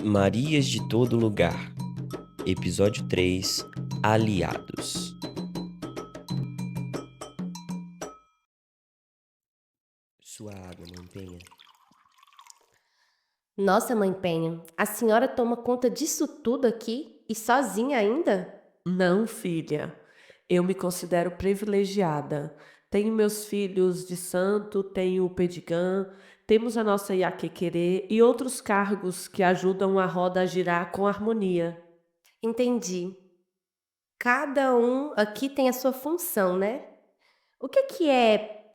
Marias de Todo Lugar. Episódio 3. Aliados. Sua água, mãe Penha. Nossa, mãe Penha, a senhora toma conta disso tudo aqui e sozinha ainda? Não, filha. Eu me considero privilegiada. Tenho meus filhos de santo, tenho o Pedigã, temos a nossa Iaquequerê e outros cargos que ajudam a roda a girar com harmonia. Entendi. Cada um aqui tem a sua função, né? O que é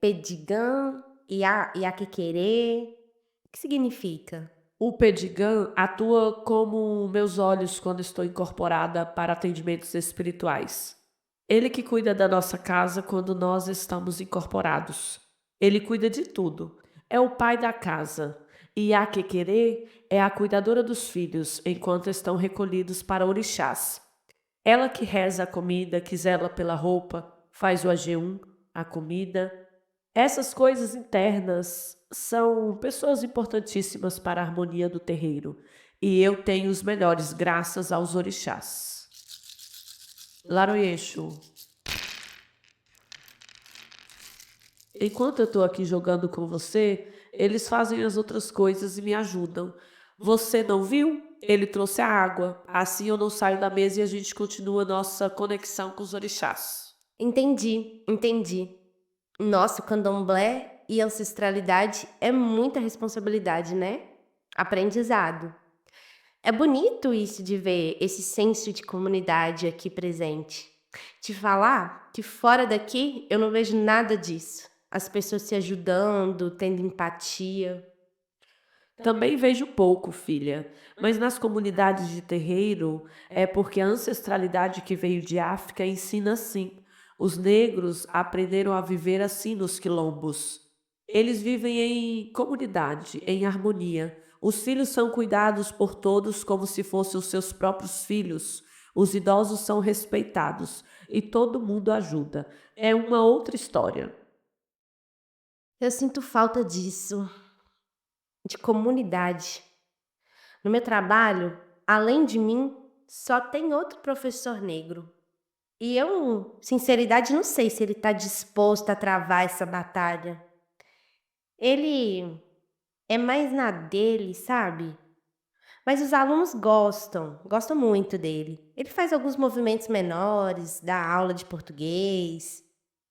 pedigã, iaquequerê? O que significa? O Pedigã atua como meus olhos quando estou incorporada para atendimentos espirituais. Ele que cuida da nossa casa quando nós estamos incorporados. Ele cuida de tudo. É o pai da casa. E a Quequerê é a cuidadora dos filhos enquanto estão recolhidos para orixás. Ela que reza a comida, que zela pela roupa, faz o AG1, a comida. Essas coisas internas são pessoas importantíssimas para a harmonia do terreiro. E eu tenho os melhores graças aos orixás. Laroyeixo. Enquanto eu estou aqui jogando com você, eles fazem as outras coisas e me ajudam. Você não viu? Ele trouxe a água. Assim eu não saio da mesa e a gente continua nossa conexão com os orixás. Entendi. Nossa, o candomblé e ancestralidade é muita responsabilidade, né? Aprendizado. É bonito isso de ver esse senso de comunidade aqui presente. Te falar que fora daqui eu não vejo nada disso. As pessoas se ajudando, tendo empatia. Também vejo pouco, filha, mas nas comunidades de terreiro é porque a ancestralidade que veio de África ensina assim. Os negros aprenderam a viver assim nos quilombos. Eles vivem em comunidade, em harmonia. Os filhos são cuidados por todos como se fossem os seus próprios filhos. Os idosos são respeitados e todo mundo ajuda. É uma outra história. Eu sinto falta disso, de comunidade. No meu trabalho, além de mim, só tem outro professor negro. E eu, sinceridade, não sei se ele está disposto a travar essa batalha. Ele é mais na dele, sabe? Mas os alunos gostam muito dele. Ele faz alguns movimentos menores, dá aula de português.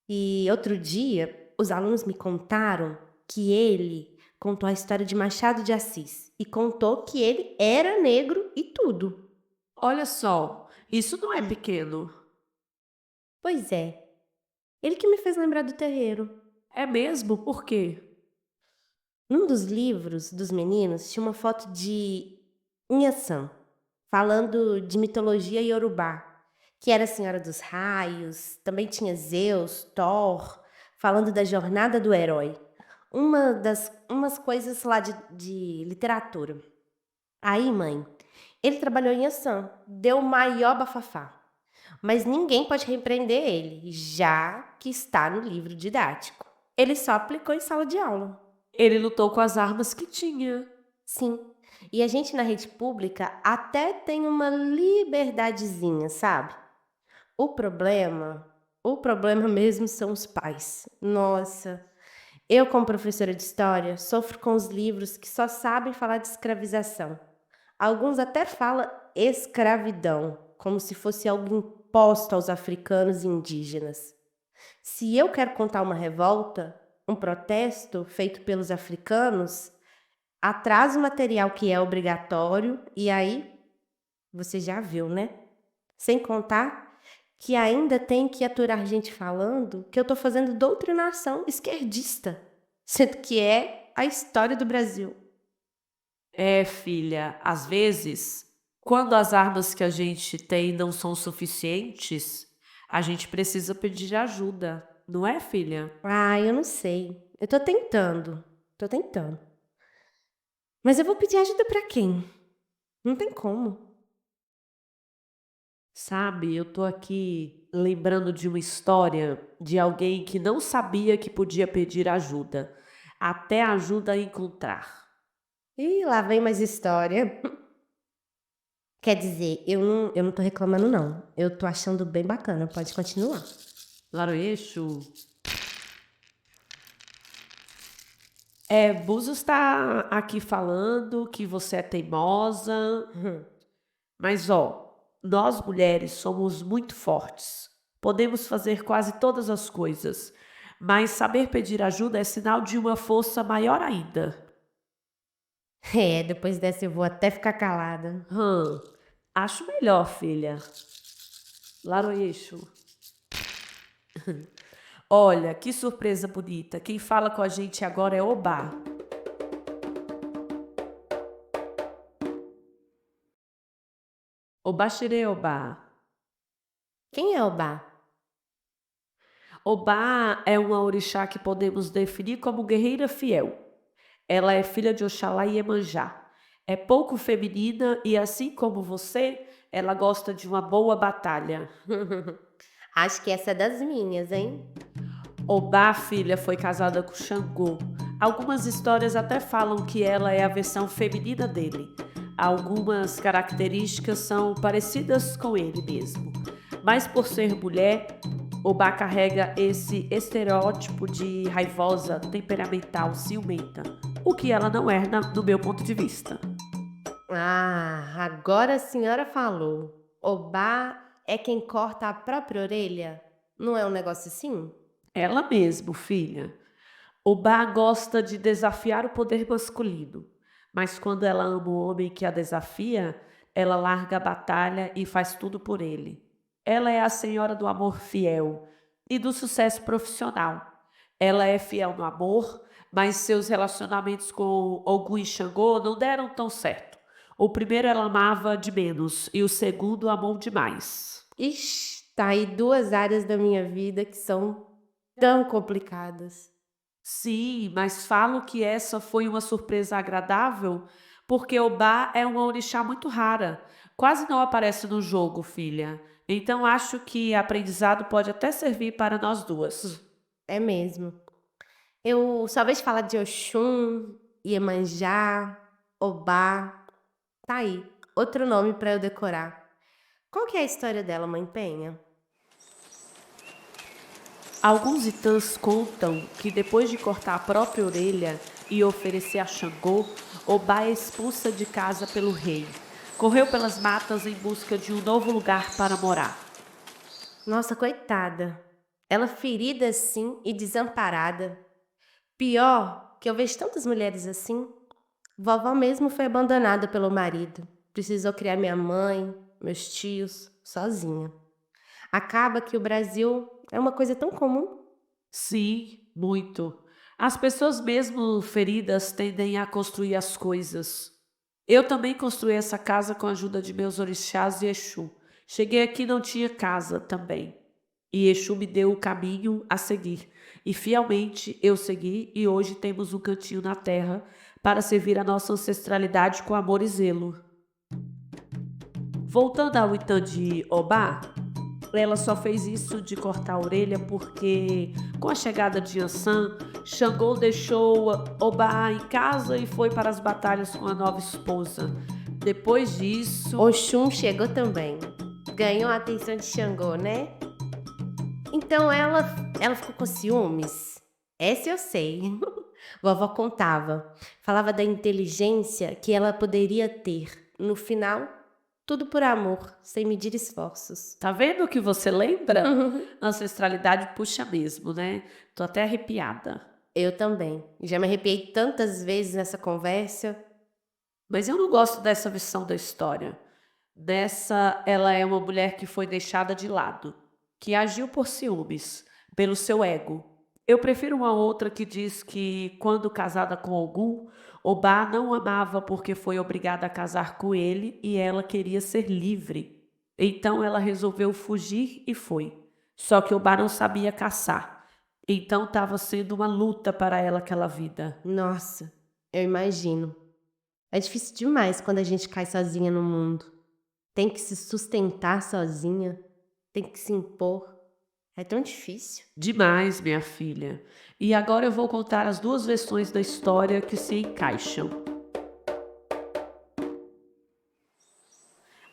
E outro dia, os alunos me contaram que ele contou a história de Machado de Assis e contou que ele era negro e tudo. Olha só, isso não é pequeno. Pois é, ele que me fez lembrar do terreiro. É mesmo? Por quê? Num dos livros dos meninos tinha uma foto de Inhaçã, falando de mitologia iorubá, que era a Senhora dos Raios, também tinha Zeus, Thor, falando da jornada do herói. Umas coisas lá de literatura. Aí, mãe, ele trabalhou em Inhaçã, deu o maior bafafá. Mas ninguém pode repreender ele, já que está no livro didático. Ele só aplicou em sala de aula. Ele lutou com as armas que tinha. Sim. E a gente na rede pública até tem uma liberdadezinha, sabe? O problema mesmo são os pais. Nossa, eu como professora de história sofro com os livros que só sabem falar de escravização. Alguns até falam escravidão, como se fosse algo imposto aos africanos e indígenas. Se eu quero contar uma revolta, um protesto feito pelos africanos, atrasa o material que é obrigatório e aí você já viu, né? Sem contar que ainda tem que aturar gente falando que eu tô fazendo doutrinação esquerdista, sendo que é a história do Brasil. É, filha, às vezes, quando as armas que a gente tem não são suficientes, a gente precisa pedir ajuda, não é, filha? Ah, eu não sei. Eu tô tentando. Mas eu vou pedir ajuda pra quem? Não tem como. Sabe, eu tô aqui lembrando de uma história de alguém que não sabia que podia pedir ajuda, até ajuda a encontrar. Ih, lá vem mais história. Quer dizer, eu não tô reclamando não, eu tô achando bem bacana, pode continuar. Laroeixo. Búzios está aqui falando que você é teimosa, Uhum. mas ó, nós mulheres somos muito fortes. Podemos fazer quase todas as coisas, mas saber pedir ajuda é sinal de uma força maior ainda. É, depois dessa eu vou até ficar calada. Hum, acho melhor, filha. Laroeixo. Olha, que surpresa bonita. Quem fala com a gente agora é Obá. Obá Xerê Obá. Quem é Obá? Obá é uma orixá que podemos definir como guerreira fiel. Ela é filha de Oxalá e Iemanjá. É pouco feminina e, assim como você, ela gosta de uma boa batalha. Acho que essa é das minhas, hein? Obá, filha, foi casada com Xangô. Algumas histórias até falam que ela é a versão feminina dele. Algumas características são parecidas com ele mesmo. Mas por ser mulher, Obá carrega esse estereótipo de raivosa, temperamental, ciumenta. O que ela não é do meu ponto de vista. Ah, agora a senhora falou. Obá é quem corta a própria orelha? Não é um negócio assim? Ela mesmo, filha. Obá gosta de desafiar o poder masculino, mas quando ela ama o homem que a desafia, ela larga a batalha e faz tudo por ele. Ela é a senhora do amor fiel e do sucesso profissional. Ela é fiel no amor, mas seus relacionamentos com Ogum e Xangô não deram tão certo. O primeiro ela amava de menos e o segundo amou demais. Ixi, tá aí duas áreas da minha vida que são tão complicadas. Sim, mas falo que essa foi uma surpresa agradável, porque Obá é uma orixá muito rara. Quase não aparece no jogo, filha. Então acho que aprendizado pode até servir para nós duas. É mesmo. Eu só vejo falar de Oxum, Iemanjá, Obá. Tá aí, outro nome pra eu decorar. Qual que é a história dela, mãe Penha? Alguns itãs contam que depois de cortar a própria orelha e oferecer a Xangô, Obá é expulsa de casa pelo rei. Correu pelas matas em busca de um novo lugar para morar. Nossa, coitada. Ela ferida assim e desamparada. Pior que eu vejo tantas mulheres assim. Vovó mesmo foi abandonada pelo marido. Precisou criar minha mãe, meus tios, sozinha. Acaba que o Brasil é uma coisa tão comum. Sim, muito. As pessoas mesmo feridas tendem a construir as coisas. Eu também construí essa casa com a ajuda de meus orixás e Exu. Cheguei aqui e não tinha casa também. E Exu me deu o caminho a seguir. E fielmente eu segui e hoje temos um cantinho na terra para servir a nossa ancestralidade com amor e zelo. Voltando ao Itã de Obá, ela só fez isso de cortar a orelha porque, com a chegada de Yansan, Xangô deixou Obá em casa e foi para as batalhas com a nova esposa. Depois disso, Oxum chegou também. Ganhou a atenção de Xangô, né? Então ela ficou com ciúmes? Essa eu sei. Vovó contava. Falava da inteligência que ela poderia ter. No final, tudo por amor, sem medir esforços. tá vendo o que você lembra? Ancestralidade puxa mesmo, né? Tô até arrepiada. Eu também. Já me arrepiei tantas vezes nessa conversa. Mas eu não gosto dessa versão da história. Dessa, ela é uma mulher que foi deixada de lado, que agiu por ciúmes, pelo seu ego. Eu prefiro uma outra que diz que, quando casada com Ogum, Obá não amava porque foi obrigada a casar com ele e ela queria ser livre. Então ela resolveu fugir e foi. Só que Obá não sabia caçar. Então estava sendo uma luta para ela aquela vida. Nossa, eu imagino. É difícil demais quando a gente cai sozinha no mundo. Tem que se sustentar sozinha, tem que se impor. É tão difícil. Demais, minha filha. E agora eu vou contar as duas versões da história que se encaixam.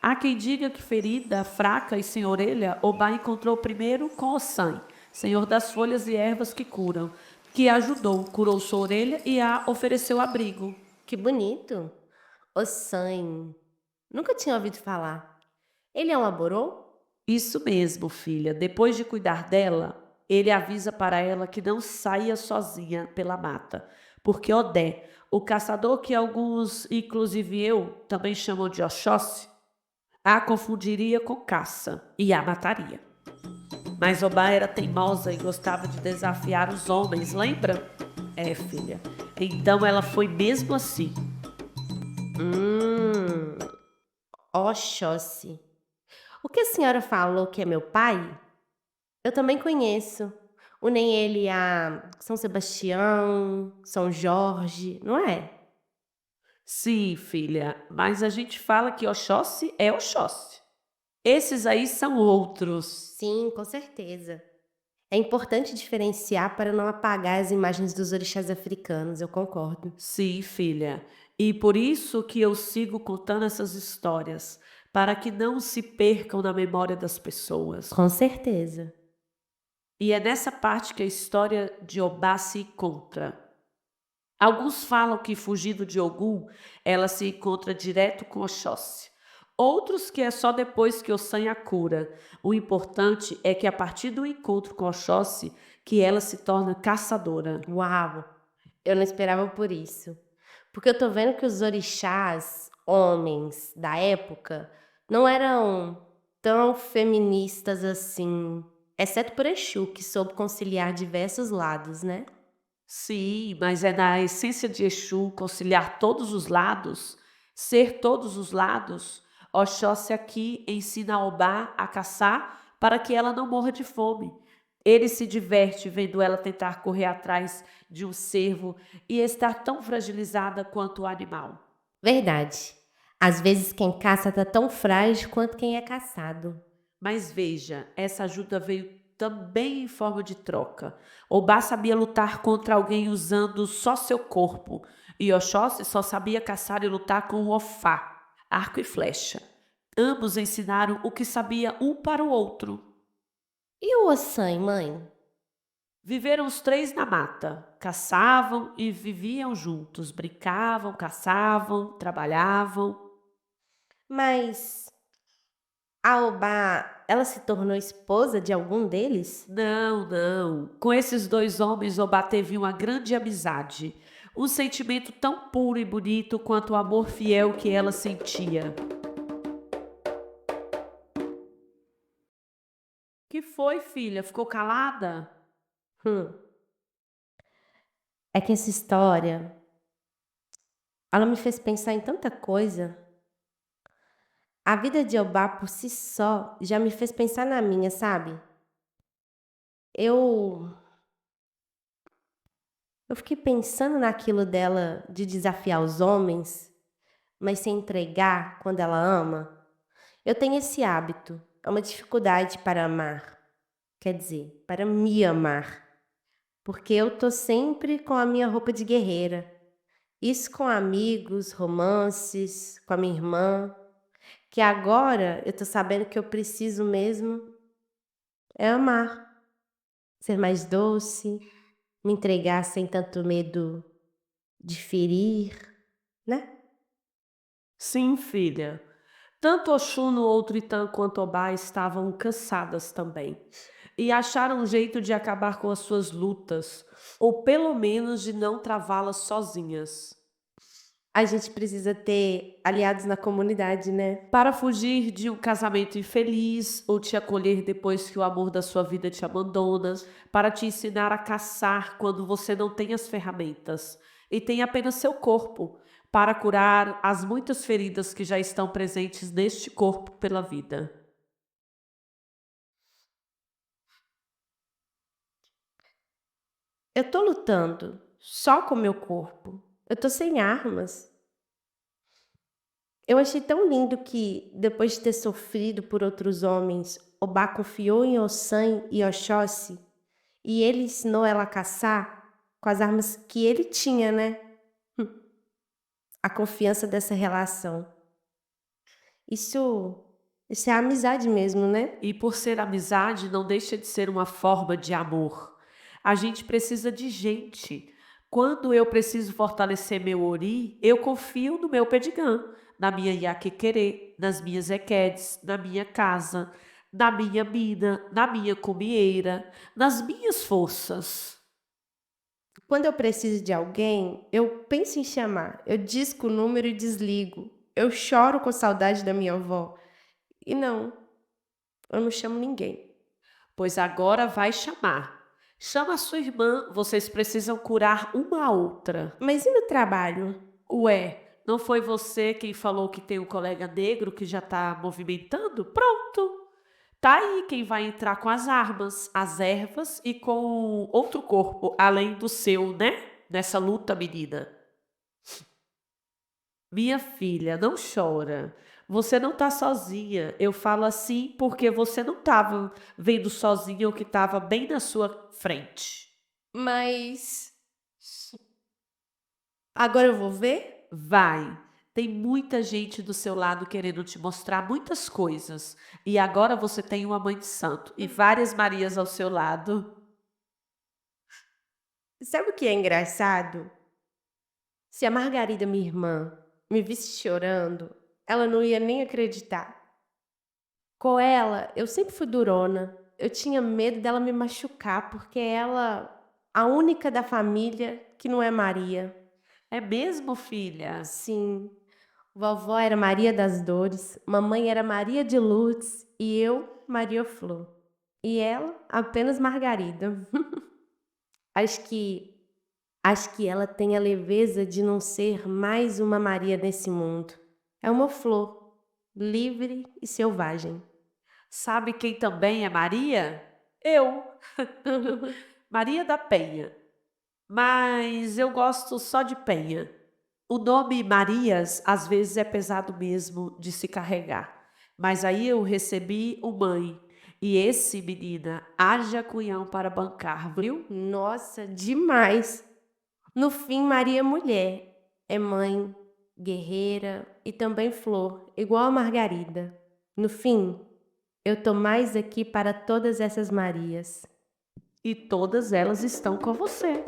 Há quem diga que ferida, fraca e sem orelha, Obá encontrou primeiro com Ossan, senhor das folhas e ervas que curam, que a ajudou, curou sua orelha e a ofereceu abrigo. Que bonito. Ossan. Nunca tinha ouvido falar. Ele é um aborô? Isso mesmo, filha. Depois de cuidar dela, ele avisa para ela que não saia sozinha pela mata, porque Odé, o caçador que alguns, inclusive eu, também chamam de Oxóssi, a confundiria com caça e a mataria. Mas Obá era teimosa e gostava de desafiar os homens, lembra? É, filha. Então ela foi mesmo assim. Hum, Oxóssi. O que a senhora falou que é meu pai? Eu também conheço. Unem ele a São Sebastião, São Jorge, não é? Sim, filha, mas a gente fala que Oxóssi é Oxóssi. Esses aí são outros. Sim, com certeza. É importante diferenciar para não apagar as imagens dos orixás africanos, eu concordo. Sim, filha. E por isso que eu sigo contando essas histórias, para que não se percam na memória das pessoas. Com certeza. E é nessa parte que a história de Obá se encontra. Alguns falam que fugindo de Ogum, ela se encontra direto com Oxóssi. Outros que é só depois que Ossan a cura. O importante é que a partir do encontro com Oxóssi, que ela se torna caçadora. Uau! Eu não esperava por isso. Porque eu tô vendo que os orixás, homens da época, não eram tão feministas assim. Exceto por Exu, que soube conciliar diversos lados, né? Sim, mas é na essência de Exu conciliar todos os lados, ser todos os lados. Oxóssi aqui ensina a Obá a caçar para que ela não morra de fome. Ele se diverte vendo ela tentar correr atrás de um cervo e estar tão fragilizada quanto o animal. Verdade. Às vezes quem caça tá tão frágil quanto quem é caçado. Mas veja, essa ajuda veio também em forma de troca. Obá sabia lutar contra alguém usando só seu corpo, e Oxóssi só sabia caçar e lutar com o Ofá, arco e flecha. Ambos ensinaram o que sabia um para o outro. E o Ossan, mãe? Viveram os três na mata, caçavam e viviam juntos, brincavam, caçavam, trabalhavam. Mas a Obá, ela se tornou esposa de algum deles? Não, não. Com esses dois homens, Obá teve uma grande amizade. Um sentimento tão puro e bonito quanto o amor fiel que ela sentia. Que foi, filha? Ficou calada? Hum. É que essa história, ela me fez pensar em tanta coisa. A vida de Obá por si só já me fez pensar na minha, sabe? Eu eu fiquei pensando naquilo dela de desafiar os homens, mas sem entregar quando ela ama. Eu tenho esse hábito, é uma dificuldade para amar, quer dizer, para me amar, porque eu tô sempre com a minha roupa de guerreira. Isso com amigos, romances, com a minha irmã, que agora eu tô sabendo que eu preciso mesmo é amar, ser mais doce, me entregar sem tanto medo de ferir, né? Sim, filha. Tanto Oxum no outro Itã quanto Obá estavam cansadas também. E acharam um jeito de acabar com as suas lutas, ou pelo menos de não travá-las sozinhas. A gente precisa ter aliados na comunidade, né? Para fugir de um casamento infeliz ou te acolher depois que o amor da sua vida te abandona, para te ensinar a caçar quando você não tem as ferramentas e tem apenas seu corpo, para curar as muitas feridas que já estão presentes neste corpo pela vida. Eu tô lutando só com meu corpo. Eu tô sem armas. Eu achei tão lindo que, depois de ter sofrido por outros homens, Obá confiou em Ossan e Oxóssi, e ele ensinou ela a caçar com as armas que ele tinha, né? A confiança dessa relação. Isso, isso é amizade mesmo, né? E por ser amizade, não deixa de ser uma forma de amor. A gente precisa de gente. Quando eu preciso fortalecer meu ori, eu confio no meu Pedigã, na minha Yaquequerê, nas minhas Equedes, na minha casa, na minha mina, na minha comieira, nas minhas forças. Quando eu preciso de alguém, eu penso em chamar. Eu disco o número e desligo. Eu choro com saudade da minha avó. E não, eu não chamo ninguém. Pois agora vai chamar. Chama a sua irmã, vocês precisam curar uma a outra. Mas e no trabalho? Ué, não foi você quem falou que tem um colega negro que já tá movimentando? Pronto! Tá aí quem vai entrar com as armas, as ervas e com outro corpo, além do seu, né? Nessa luta, menina. Minha filha, não chora. Você não tá sozinha. Eu falo assim porque você não tava vendo sozinha o que tava bem na sua frente. Mas agora eu vou ver? Vai. Tem muita gente do seu lado querendo te mostrar muitas coisas. E agora você tem uma mãe de santo e várias Marias ao seu lado. Sabe o que é engraçado? Se a Margarida, minha irmã, me visse chorando, ela não ia nem acreditar. Com ela, eu sempre fui durona. Eu tinha medo dela me machucar, porque ela, a única da família que não é Maria. É mesmo, filha? Sim, vovó era Maria das Dores, mamãe era Maria de Lourdes e eu, Maria Flor. E ela, apenas Margarida. Acho que Acho que ela tem a leveza de não ser mais uma Maria nesse mundo. É uma flor, livre e selvagem. Sabe quem também é Maria? Eu. Maria da Penha. Mas eu gosto só de Penha. O nome Marias às vezes é pesado mesmo de se carregar. Mas aí eu recebi o mãe. E esse, menina, haja cunhão para bancar, viu? Nossa, demais! No fim, Maria é mulher, é mãe, guerreira e também flor, igual a Margarida. No fim, eu tô mais aqui para todas essas Marias. E todas elas estão com você.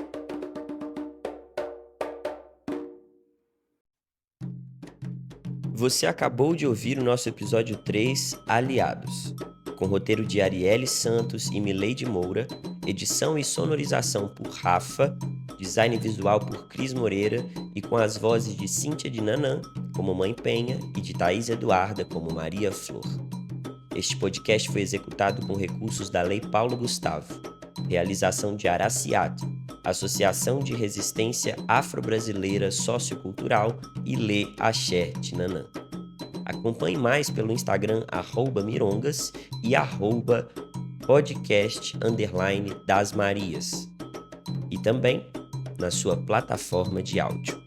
Você acabou de ouvir o nosso episódio 3, Aliados, com roteiro de Arielle Santos e Mileide Moura, edição e sonorização por Rafa, design visual por Cris Moreira e com as vozes de Cíntia de Nanã, como Mãe Penha, e de Thaís Eduarda, como Maria Flor. Este podcast foi executado com recursos da Lei Paulo Gustavo. Realização de Araciato, Associação de Resistência Afro-Brasileira Sociocultural e Lê Axé de Nanã. Acompanhe mais pelo Instagram @mirongas e @podcast_das Marias. E também na sua plataforma de áudio.